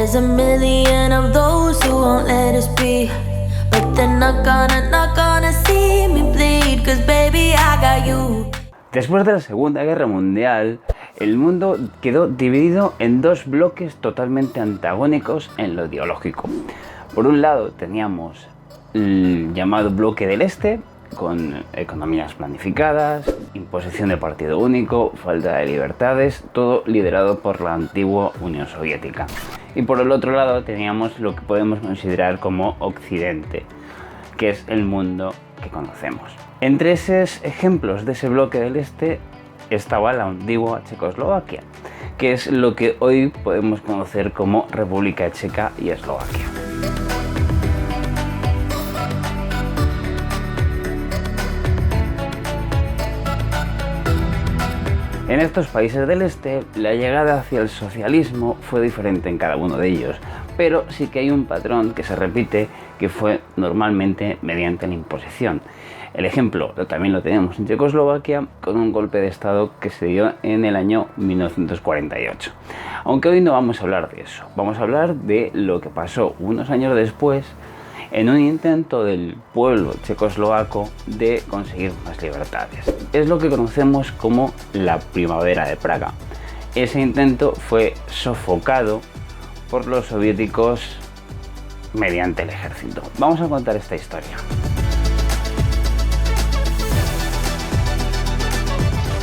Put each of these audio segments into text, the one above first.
There's a million of those who won't let us be, but they're not gonna see me bleed, 'cause baby I got you. Después de la Segunda Guerra Mundial, el mundo quedó dividido en dos bloques totalmente antagónicos en lo ideológico. Por un lado teníamos el llamado bloque del Este, con economías planificadas, imposición de partido único, falta de libertades, todo liderado por la antigua Unión Soviética. Y por el otro lado teníamos lo que podemos considerar como Occidente, que es el mundo que conocemos. Entre esos ejemplos de ese bloque del Este estaba la antigua Checoslovaquia, que es lo que hoy podemos conocer como República Checa y Eslovaquia. En estos países del Este, la llegada hacia el socialismo fue diferente en cada uno de ellos, pero sí que hay un patrón que se repite, que fue normalmente mediante la imposición. El ejemplo también lo tenemos en Checoslovaquia, con un golpe de Estado que se dio en el año 1948. Aunque hoy no vamos a hablar de eso, vamos a hablar de lo que pasó unos años después, en un intento del pueblo checoslovaco de conseguir más libertades. Es lo que conocemos como la Primavera de Praga. Ese intento fue sofocado por los soviéticos mediante el ejército. Vamos a contar esta historia.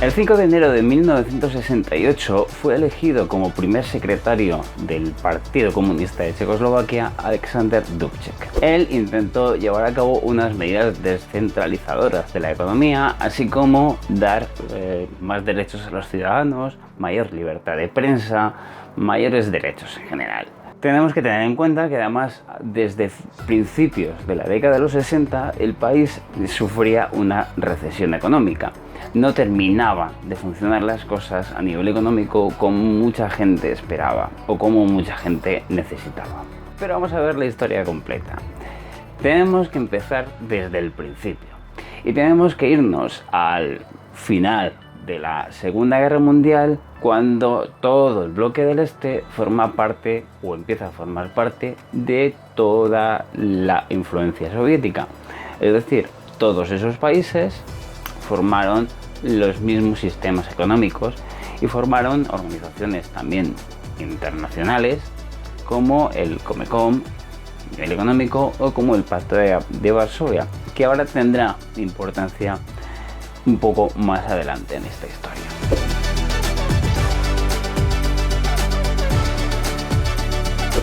El 5 de enero de 1968 fue elegido como primer secretario del Partido Comunista de Checoslovaquia Alexander Dubček. Él intentó llevar a cabo unas medidas descentralizadoras de la economía, así como dar más derechos a los ciudadanos, mayor libertad de prensa, mayores derechos en general. Tenemos que tener en cuenta que además desde principios de la década de los 60 el país sufría una recesión económica. No terminaban de funcionar las cosas a nivel económico como mucha gente esperaba o como mucha gente necesitaba. Pero vamos a ver la historia completa. Tenemos que empezar desde el principio y tenemos que irnos al final de la Segunda Guerra Mundial, cuando todo el bloque del Este forma parte o empieza a formar parte de toda la influencia soviética. Es decir, todos esos países formaron los mismos sistemas económicos y formaron organizaciones también internacionales como el Comecon, el económico, o como el Pacto de Varsovia, que ahora tendrá importancia un poco más adelante en esta historia.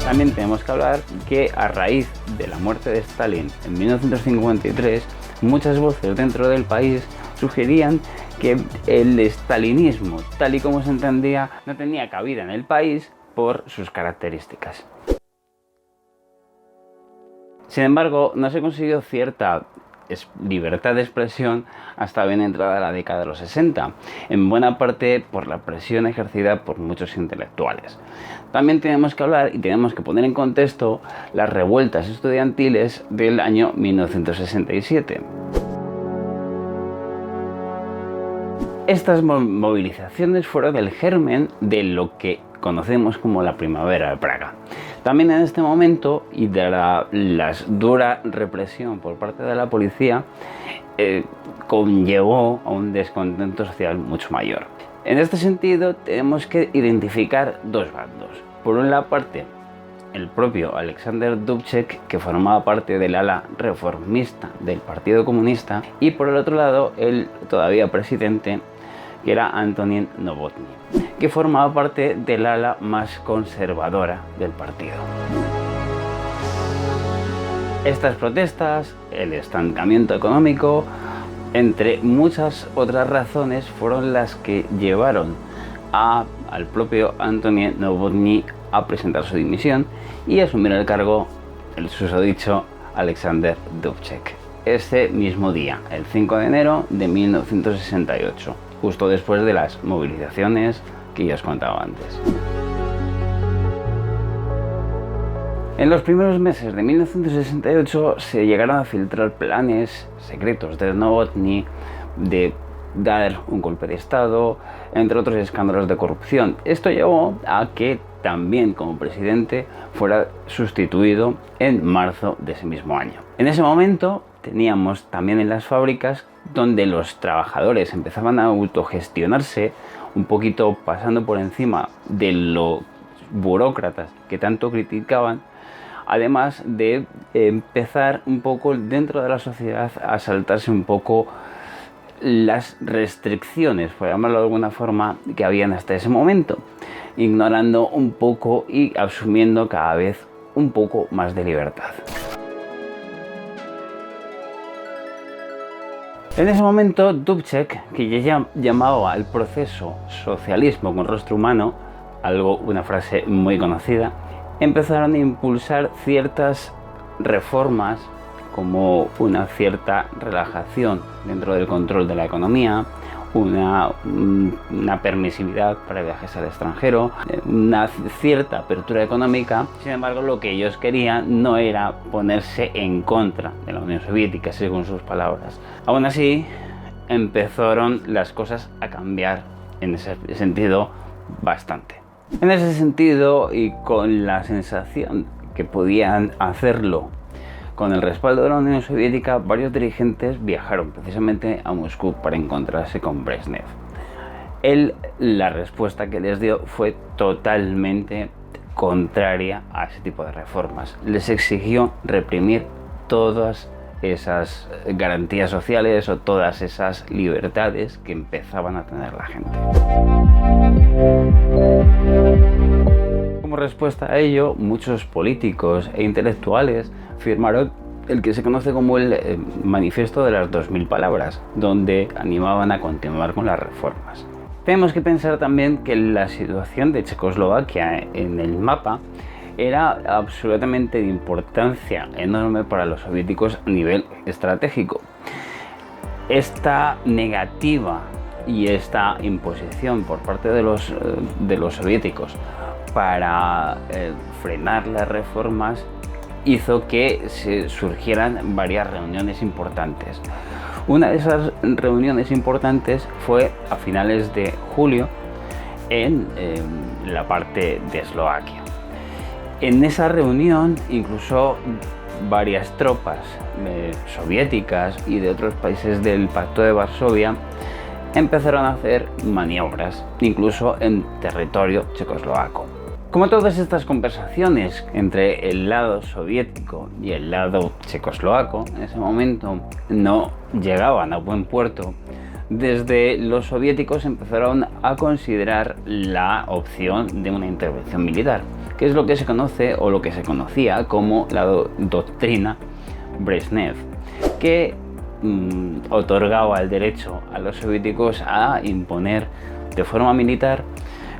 También tenemos que hablar que a raíz de la muerte de Stalin en 1953, muchas voces dentro del país sugerían que el stalinismo, tal y como se entendía, no tenía cabida en el país por sus características. Sin embargo, no se consiguió cierta libertad de expresión hasta bien entrada la década de los 60, en buena parte por la presión ejercida por muchos intelectuales. También tenemos que hablar y tenemos que poner en contexto las revueltas estudiantiles del año 1967. Estas movilizaciones fueron el germen de lo que conocemos como la Primavera de Praga. También en este momento, y de la dura represión por parte de la policía, conllevó a un descontento social mucho mayor. En este sentido, tenemos que identificar dos bandos. Por una parte, el propio Alexander Dubček, que formaba parte del ala reformista del Partido Comunista, y por el otro lado, el todavía presidente, que era Antonín Novotny, que formaba parte del ala más conservadora del partido. Estas protestas, el estancamiento económico, entre muchas otras razones, fueron las que llevaron al propio Antonín Novotny a presentar su dimisión y asumir el cargo el susodicho Alexander Dubček. Ese mismo día, el 5 de enero de 1968. Justo después de las movilizaciones que ya os contaba antes. En los primeros meses de 1968 se llegaron a filtrar planes secretos de Novotny de dar un golpe de Estado, entre otros escándalos de corrupción. Esto llevó a que también como presidente, fuera sustituido en marzo de ese mismo año. En ese momento teníamos también en las fábricas donde los trabajadores empezaban a autogestionarse, un poquito pasando por encima de los burócratas que tanto criticaban, además de empezar un poco dentro de la sociedad a saltarse un poco las restricciones, por llamarlo de alguna forma, que habían hasta ese momento, ignorando un poco y asumiendo cada vez un poco más de libertad. En ese momento, Dubček, que ya llamaba al proceso socialismo con rostro humano, una frase muy conocida, empezaron a impulsar ciertas reformas, como una cierta relajación dentro del control de la economía, una permisividad para viajes al extranjero, una cierta apertura económica. Sin embargo, lo que ellos querían no era ponerse en contra de la Unión Soviética, según sus palabras. Aún así, empezaron las cosas a cambiar en ese sentido bastante. En ese sentido, y con la sensación que podían hacerlo con el respaldo de la Unión Soviética, varios dirigentes viajaron precisamente a Moscú para encontrarse con Brezhnev. La respuesta que les dio fue totalmente contraria a ese tipo de reformas. Les exigió reprimir todas esas garantías sociales o todas esas libertades que empezaban a tener la gente. Como respuesta a ello, muchos políticos e intelectuales firmaron el que se conoce como el Manifiesto de las 2000 palabras, donde animaban a continuar con las reformas. Tenemos que pensar también que la situación de Checoslovaquia en el mapa era absolutamente de importancia enorme para los soviéticos a nivel estratégico. Esta negativa y esta imposición por parte de los soviéticos para frenar las reformas hizo que se surgieran varias reuniones importantes. Una de esas reuniones importantes fue a finales de julio en la parte de Eslovaquia. En esa reunión incluso varias tropas soviéticas y de otros países del Pacto de Varsovia empezaron a hacer maniobras, incluso en territorio checoslovaco. Como todas estas conversaciones entre el lado soviético y el lado checoslovaco en ese momento no llegaban a buen puerto, desde los soviéticos empezaron a considerar la opción de una intervención militar, que es lo que se conoce o lo que se conocía como la doctrina Brezhnev, que otorgaba el derecho a los soviéticos a imponer de forma militar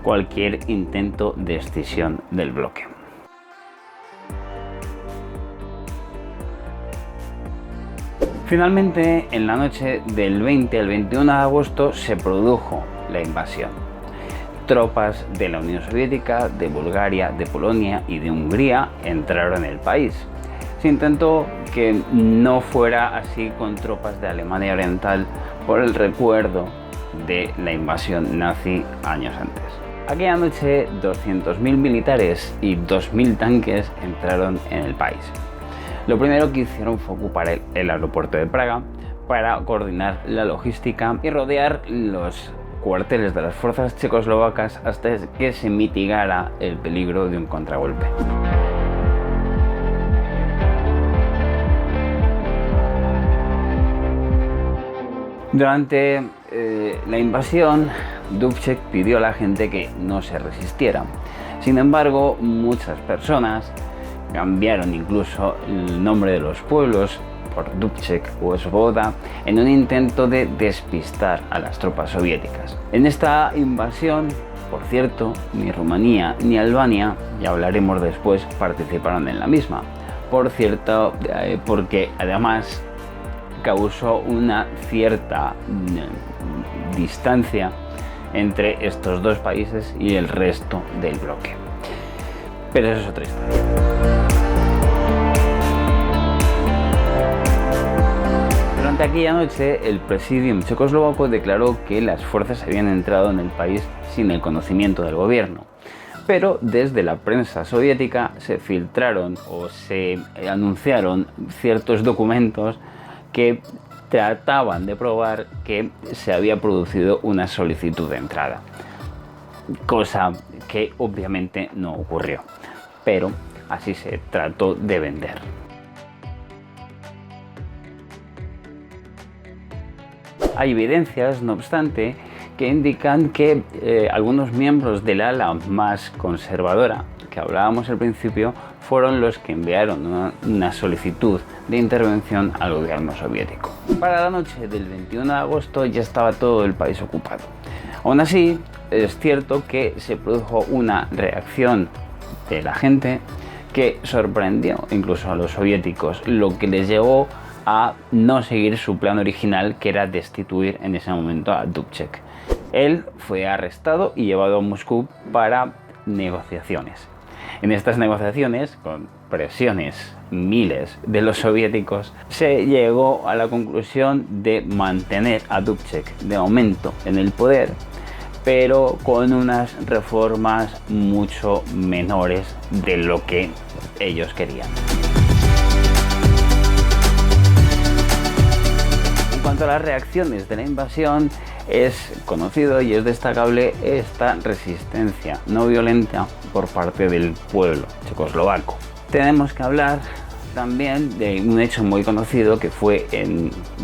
cualquier intento de escisión del bloque. Finalmente, en la noche del 20 al 21 de agosto se produjo la invasión. Tropas de la Unión Soviética, de Bulgaria, de Polonia y de Hungría entraron en el país. Se intentó que no fuera así con tropas de Alemania Oriental por el recuerdo de la invasión nazi años antes. Aquella noche 200.000 militares y 2.000 tanques entraron en el país. Lo primero que hicieron fue ocupar el aeropuerto de Praga para coordinar la logística y rodear los cuarteles de las fuerzas checoslovacas hasta que se mitigara el peligro de un contragolpe. Durante la invasión, Dubček pidió a la gente que no se resistiera. Sin embargo, muchas personas cambiaron incluso el nombre de los pueblos por Dubček o Svoboda en un intento de despistar a las tropas soviéticas. En esta invasión, por cierto, ni Rumanía ni Albania, ya hablaremos después, participaron en la misma. Por cierto, porque además causó una cierta distancia entre estos dos países y el resto del bloque. Pero eso es otra historia. Durante aquella noche, el Presidium checoslovaco declaró que las fuerzas habían entrado en el país sin el conocimiento del gobierno, Pero desde la prensa soviética se filtraron o se anunciaron ciertos documentos que trataban de probar que se había producido una solicitud de entrada, cosa que obviamente no ocurrió, pero así se trató de vender. Hay evidencias, no obstante, que indican que algunos miembros del ala más conservadora, que hablábamos al principio, fueron los que enviaron una solicitud de intervención al gobierno soviético. Para la noche del 21 de agosto ya estaba todo el país ocupado. Aún así, es cierto que se produjo una reacción de la gente que sorprendió incluso a los soviéticos, lo que les llevó a no seguir su plan original, que era destituir en ese momento a Dubček. Él fue arrestado y llevado a Moscú para negociaciones. En estas negociaciones, con presiones miles de los soviéticos, se llegó a la conclusión de mantener a Dubček de momento en el poder, pero con unas reformas mucho menores de lo que ellos querían. En cuanto a las reacciones de la invasión, es conocido y es destacable esta resistencia no violenta por parte del pueblo checoslovaco. Tenemos que hablar también de un hecho muy conocido que fue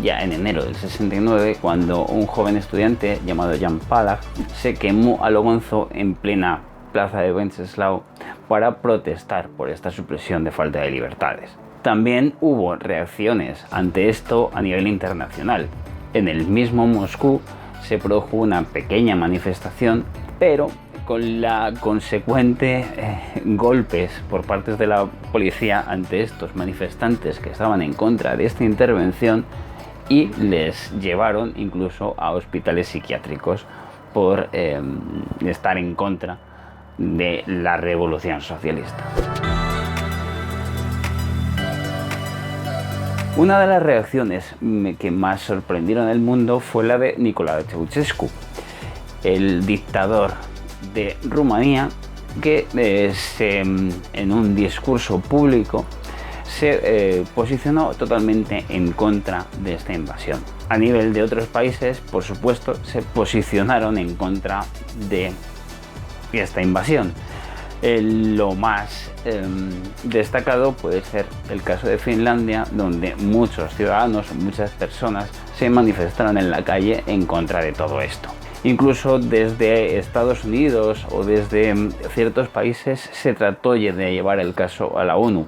ya en enero del 69, cuando un joven estudiante llamado Jan Palach se quemó a lo gonzo en plena plaza de Wenceslao para protestar por esta supresión de falta de libertades. También hubo reacciones ante esto a nivel internacional. En el mismo Moscú se produjo una pequeña manifestación, pero con la consecuente golpes por parte de la policía ante estos manifestantes que estaban en contra de esta intervención, y les llevaron incluso a hospitales psiquiátricos por estar en contra de la revolución socialista. Una de las reacciones que más sorprendieron al mundo fue la de Nicolae Ceausescu, el dictador de Rumanía, que en un discurso público se posicionó totalmente en contra de esta invasión. A nivel de otros países, por supuesto, se posicionaron en contra de esta invasión. Lo más destacado puede ser el caso de Finlandia, donde muchos ciudadanos, muchas personas se manifestaron en la calle en contra de todo esto. Incluso desde Estados Unidos o desde ciertos países se trató de llevar el caso a la ONU,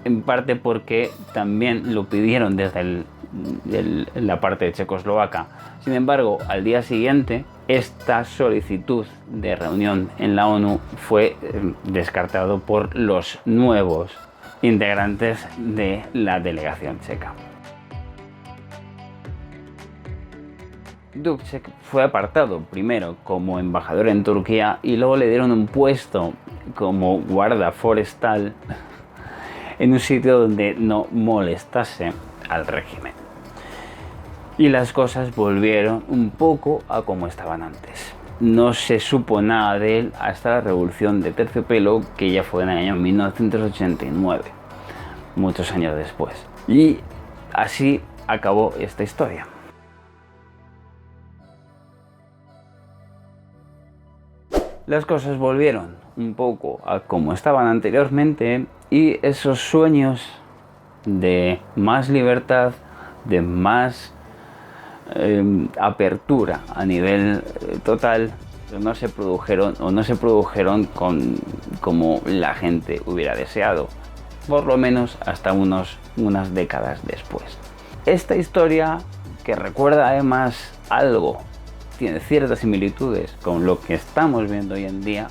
en parte porque también lo pidieron desde la parte de checoslovaca. Sin embargo, al día siguiente, esta solicitud de reunión en la ONU fue descartado por los nuevos integrantes de la delegación checa. Dubček fue apartado primero como embajador en Turquía y luego le dieron un puesto como guarda forestal en un sitio donde no molestase al régimen. Y las cosas volvieron un poco a como estaban antes. No se supo nada de él hasta la revolución de Terciopelo, que ya fue en el año 1989, muchos años después. Y así acabó esta historia. Las cosas volvieron un poco a como estaban anteriormente, y esos sueños de más libertad, de más apertura a nivel total, no se produjeron como la gente hubiera deseado, por lo menos hasta unas décadas después. Esta historia, que recuerda además algo, tiene ciertas similitudes con lo que estamos viendo hoy en día,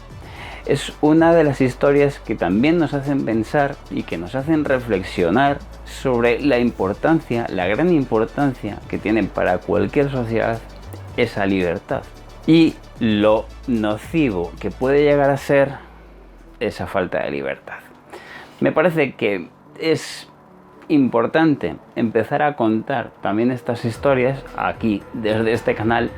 es una de las historias que también nos hacen pensar y que nos hacen reflexionar sobre la importancia, la gran importancia que tiene para cualquier sociedad esa libertad, y lo nocivo que puede llegar a ser esa falta de libertad. Me parece que es importante empezar a contar también estas historias aquí desde este canal,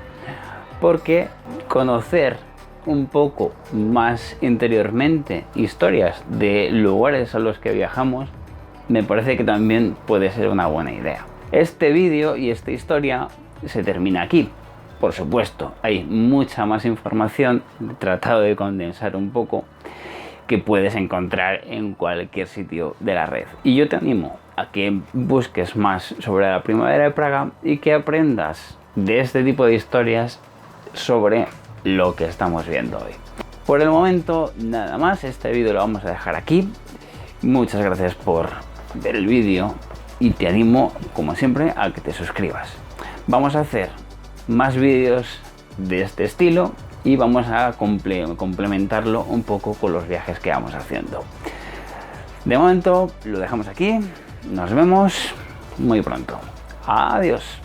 porque conocer un poco más interiormente historias de lugares a los que viajamos, me parece que también puede ser una buena idea. Este vídeo y esta historia se termina aquí. Por supuesto, hay mucha más información, he tratado de condensar un poco, que puedes encontrar en cualquier sitio de la red. Y yo te animo a que busques más sobre la primavera de Praga y que aprendas de este tipo de historias sobre lo que estamos viendo hoy. Por el momento, nada más, este vídeo lo vamos a dejar aquí. Muchas gracias por ver el vídeo y te animo, como siempre, a que te suscribas. Vamos a hacer más vídeos de este estilo y vamos a complementarlo un poco con los viajes que vamos haciendo. De momento lo dejamos aquí, nos vemos muy pronto. Adiós.